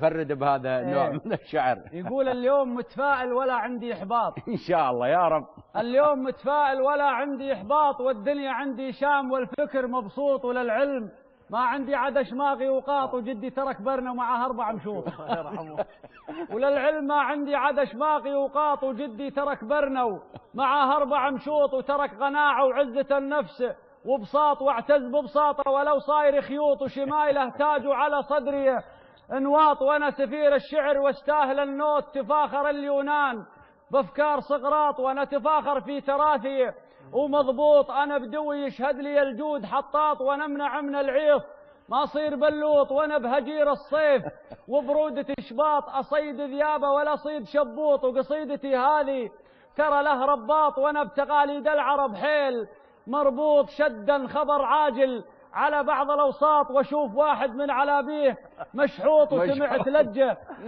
فرد بهذا النوع من الشعر. يقول اليوم متفائل ولا عندي إحباط. إن شاء الله يا رب. اليوم متفائل ولا عندي إحباط، والدنيا عندي شام والفكر مبسوط، وللعلم ما عندي عدا شماغي وقاط، وجدي ترك برنا ومعه 4 مشوط. وللعلم ما عندي عدا شماغي وقاط، وجدي ترك برنا ومعه 4 مشوط، وترك قناعة وعزة النفس وبساط، واعتز ببساطة ولو صاير خيوط، وشمايله تاجوا على صدري انواط، وانا سفير الشعر واستاهل النوت، تفاخر اليونان بافكار سقراط، وانا تفاخر في تراثي ومضبوط، انا بدوي يشهد لي الجود حطاط، ونمنع من العيط ما صير بلوط، وانا بهجير الصيف وبرودة شباط، اصيد ذيابه ولا صيد شبوط، وقصيدتي هذه ترى له رباط، وانا بتقاليد العرب حيل مربوط، شدا خبر عاجل على بعض الأوساط، واشوف واحد من علابيه مشحوط،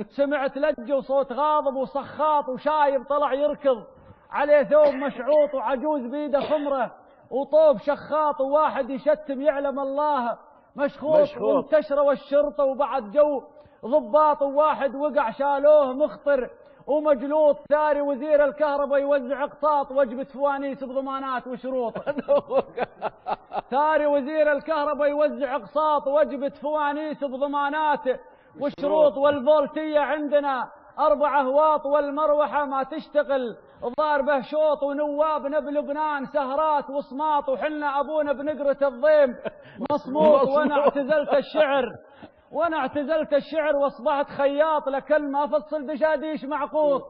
سمعت لجة وصوت غاضب وصخاط، وشايب طلع يركض عليه ثوب مشعوط، وعجوز بيده خمره وطوب شخاط، وواحد يشتم يعلم الله مشخوط. وانتشروا والشرطة وبعد جو ضباط، وواحد وقع شالوه مخطر ومجلوط، ثاري وزير الكهرباء يوزع اقساط، وجبة فوانيس بضمانات وشروط. ثاري وزير الكهرباء يوزع اقساط، وجبة فوانيس بضمانات وشروط، والفولتية عندنا 4 واط، والمروحة ما تشتغل ضاربه شوط، ونوابنا بلبنان سهرات وصماط، وحنا ابونا بنقرة الضيم مصموط. وانا اعتزلت الشعر واصبحت خياط، لكن ما افصل دشاديش معقوط.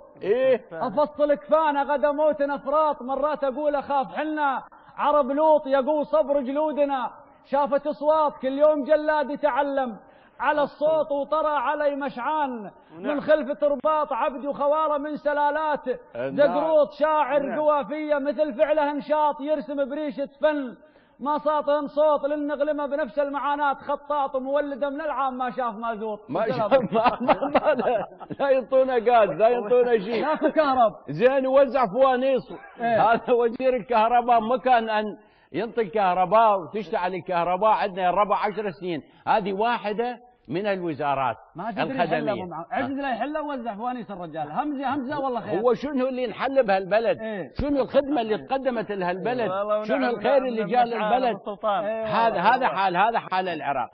افصل كفانه غدا موتنا افراط، مرات اقول اخاف حنا عرب لوط، يقول صبر جلودنا شافت اصوات، كل يوم جلاد يتعلم على الصوت، وطرى علي مشعان من خلفة رباط، عبدي وخواره من سلالات زقروط، شاعر قوافية مثل فعله نشاط، يرسم بريشة فن ما ساطن صوت، للنغلمة بنفس المعاناة خطاط، ومولده من العام ما شاف مازوط. ما شاف لا ينطونا غاز، لا ينطونا شيء، لا كهرب زين يوزع فوانيس. هذا وزير الكهرباء مكان ان ينطي كهرباء وتشتعل الكهرباء عندنا الربع 10 سنين، هذه واحدة من الوزارات الخدمية. عجز لا يحله ووزع فوانيس الرجال، همزة والله خير. هو شنو اللي نحل بهالبلد؟ شنو الخدمة اللي تقدمت لهالبلد؟ شنو الخير اللي جاء للبلد؟ هذا حال العراق.